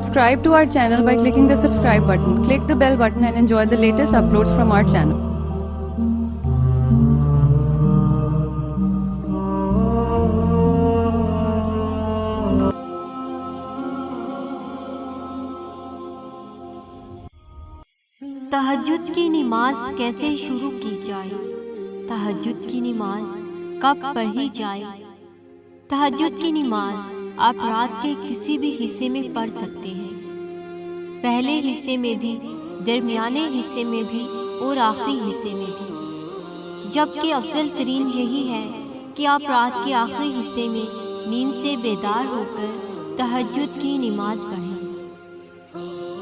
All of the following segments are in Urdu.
Subscribe to our channel by clicking the subscribe button. Click the bell button and enjoy the latest uploads from our channel. تہجد کی نماز کیسے شروع کی جائے؟ تہجد کی نماز کب پڑھی جائے؟ تہجد کی نماز آپ رات کے کسی بھی حصے میں پڑھ سکتے ہیں، پہلے حصے میں بھی، درمیانے حصے میں بھی اور آخری حصے میں بھی، جبکہ افضل ترین یہی ہے کہ آپ رات کے آخری حصے میں نیند سے بیدار ہو کر تہجد کی نماز پڑھیں۔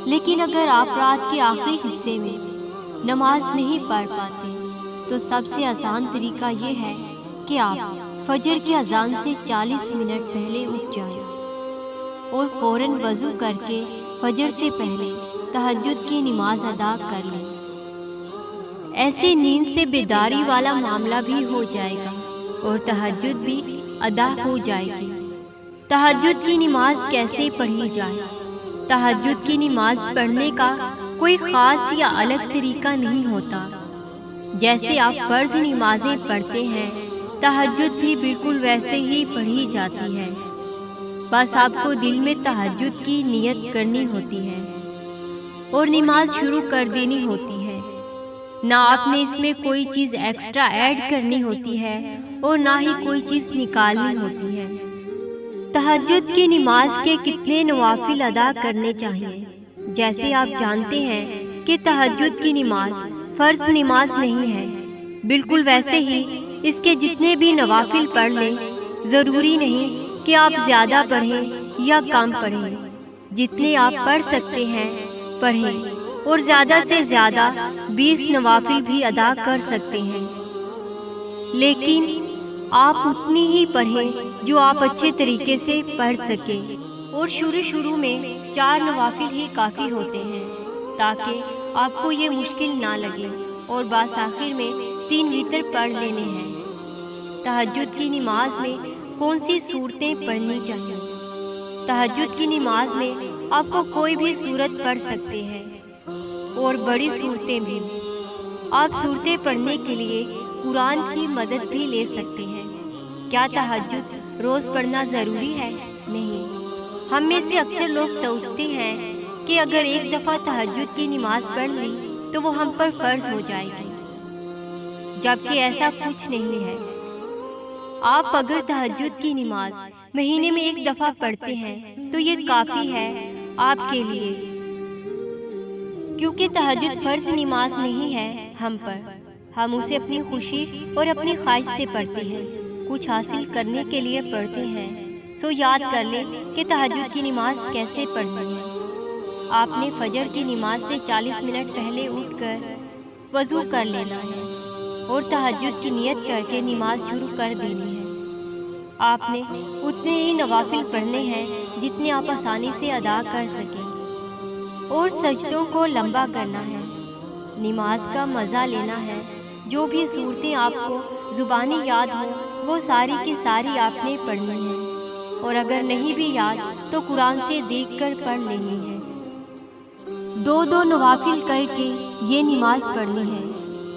لیکن اگر آپ رات کے آخری حصے میں نماز نہیں پڑھ پاتے تو سب سے آسان طریقہ یہ ہے کہ آپ فجر کی اذان سے 40 منٹ پہلے اٹھ جائیں اور فوراً وضو کر کے فجر سے پہلے تہجد کی نماز ادا کر لیں۔ ایسے نیند سے بیداری والا معاملہ بھی ہو جائے گا اور تہجد بھی ادا ہو جائے گی۔ تہجد کی نماز کیسے پڑھی جائے؟ تہجد کی نماز پڑھنے کا کوئی خاص یا الگ طریقہ نہیں ہوتا۔ جیسے آپ فرض نمازیں پڑھتے ہیں، تہجد بھی بالکل ویسے ہی پڑھی جاتی ہے، بس آپ کو دل میں تہجد کی نیت کرنی ہوتی ہے اور نماز شروع کر دینی ہوتی ہے۔ نہ آپ نے اس میں کوئی چیز ایکسٹرا ایڈ کرنی ہوتی ہے اور نہ ہی کوئی چیز نکالنی ہوتی ہے۔ تہجد کی نماز کے کتنے نوافل ادا کرنے چاہیے؟ جیسے آپ جانتے ہیں کہ تہجد کی نماز فرض نماز نہیں ہے، بالکل ویسے ہی اس کے جتنے بھی نوافل پڑھ لیں، ضروری نہیں کہ آپ زیادہ پڑھیں یا کم پڑھیں، جتنے آپ پڑھ سکتے ہیں پڑھیں، اور زیادہ سے زیادہ 20 نوافل بھی ادا کر سکتے ہیں، لیکن آپ اتنی ہی پڑھیں جو آپ اچھے طریقے سے پڑھ سکیں، اور شروع میں 4 نوافل ہی کافی ہوتے ہیں تاکہ آپ کو یہ مشکل نہ لگے، اور بس آخر میں 3 وتر پڑھ لینے ہیں۔ تہجد کی نماز میں کون سی صورتیں پڑھنی چاہیے؟ تہجد کی نماز میں آپ کو کوئی بھی صورت پڑھ سکتے ہیں اور بڑی صورتیں بھی۔ آپ صورتیں پڑھنے کے لیے قرآن کی مدد بھی لے سکتے ہیں۔ کیا تہجد روز پڑھنا ضروری ہے؟ نہیں۔ ہم میں سے اکثر لوگ سوچتے ہیں کہ اگر ایک دفعہ تہجد کی نماز پڑھ لی تو وہ ہم پر فرض ہو جائے گی، جبکہ ایسا کچھ نہیں ہے۔ آپ اگر تہجد کی نماز مہینے میں 1 دفعہ پڑھتے ہیں تو یہ کافی ہے آپ کے لیے، کیونکہ تہجد فرض نماز نہیں ہے ہم پر، ہم اسے اپنی خوشی اور اپنی خواہش سے پڑھتے ہیں، کچھ حاصل کرنے کے لیے پڑھتے ہیں۔ سو یاد کر لیں کہ تہجد کی نماز کیسے پڑھنی ہے۔ آپ نے فجر کی نماز سے 40 منٹ پہلے اٹھ کر وضو کر لینا ہے اور تہجد کی نیت کر کے نماز شروع کر دینی ہے۔ آپ نے اتنے ہی نوافل پڑھنے ہیں جتنے آپ آسانی سے ادا کر سکیں، اور سجدوں کو لمبا کرنا ہے، نماز کا مزہ لینا ہے۔ جو بھی صورتیں آپ کو زبانی یاد ہوں وہ ساری کی ساری آپ نے پڑھنی ہے، اور اگر نہیں بھی یاد تو قرآن سے دیکھ کر پڑھ لینی ہے۔ 2 نوافل کر کے یہ نماز پڑھنی ہے،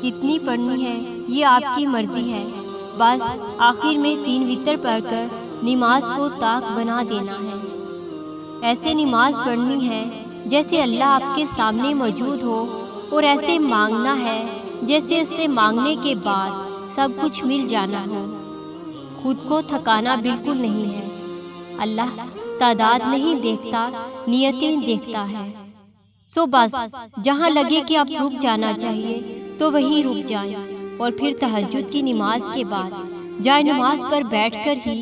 کتنی پڑھنی ہے یہ آپ کی مرضی ہے، بس آخر میں 3 وتر پڑھ کر نماز کو طاق بنا دینا ہے۔ ایسے نماز پڑھنی ہے جیسے اللہ آپ کے سامنے موجود ہو، اور ایسے مانگنا ہے جیسے اس سے مانگنے کے بعد سب کچھ مل جانا ہو۔ خود کو تھکانا بالکل نہیں ہے۔ اللہ تعداد نہیں دیکھتا، نیتیں دیکھتا ہے۔ سو بس جہاں لگے کہ اب رک جانا چاہیے تو وہیں رک جائیں، اور پھر تہجد کی نماز کے بعد جائے نماز پر بیٹھ کر ہی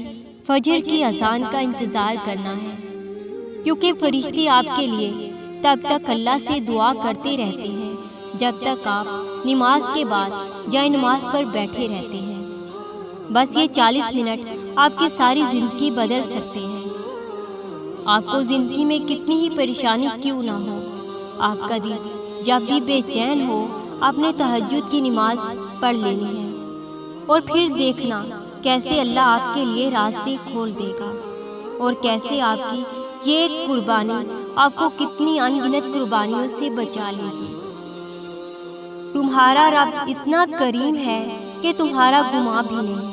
فجر کی اذان کا انتظار کرنا ہے، کیونکہ فرشتے آپ کے لیے تب تک اللہ سے دعا کرتے رہتے ہیں جب تک آپ نماز کے بعد جائے نماز پر بیٹھے رہتے ہیں۔ بس یہ 40 منٹ آپ کی ساری زندگی بدل سکتے ہیں۔ آپ کو زندگی میں کتنی ہی پریشانی کیوں نہ ہو، آپ کا دل جب بھی بے چین ہو، آپ نے تہجد کی نماز پڑھ لینی ہے، اور پھر دیکھنا کیسے اللہ آپ کے لیے راستے کھول دے گا، اور کیسے آپ کی یہ ایک قربانی آپ کو کتنی انگنت قربانیوں سے بچا لے گی۔ تمہارا رب اتنا کریم ہے کہ تمہارا گماں بھی نہیں۔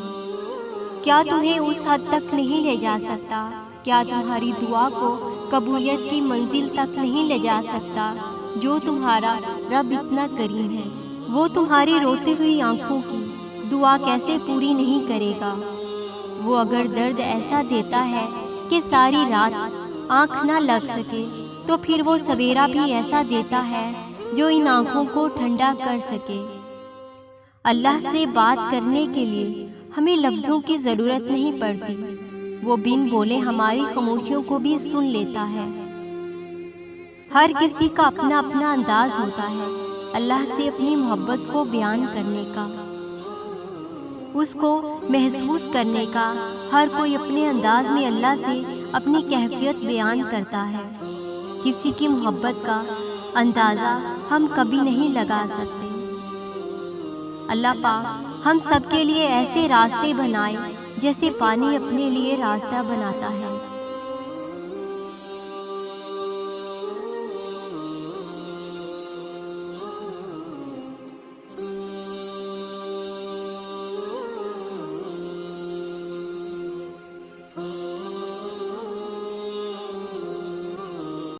کیا تمہیں اس حد تک نہیں لے جا سکتا؟ کیا تمہاری دعا کو قبولیت کی منزل تک نہیں لے جا سکتا؟ جو تمہارا رب اتنا کریم ہے، وہ تمہاری روتی ہوئی آنکھوں کی دعا کیسے پوری نہیں کرے گا؟ وہ اگر درد ایسا دیتا ہے کہ ساری رات آنکھ نہ لگ سکے، تو پھر وہ سویرا بھی ایسا دیتا ہے جو ان آنکھوں کو ٹھنڈا کر سکے۔ اللہ سے بات کرنے کے لیے ہمیں لفظوں کی ضرورت نہیں پڑتی، وہ بن بولے ہماری خاموشیوں کو بھی سن لیتا ہے۔ ہر کسی کا اپنا اپنا انداز ہوتا ہے اللہ سے اپنی محبت کو بیان کرنے کا، اس کو محسوس کرنے کا۔ ہر کوئی اپنے انداز میں اللہ سے اپنی کیفیت بیان کرتا ہے۔ کسی کی محبت کا اندازہ ہم کبھی نہیں لگا سکتے۔ اللہ پاک ہم سب کے لیے ایسے راستے بنائے جیسے پانی اپنے لیے راستہ بناتا ہے۔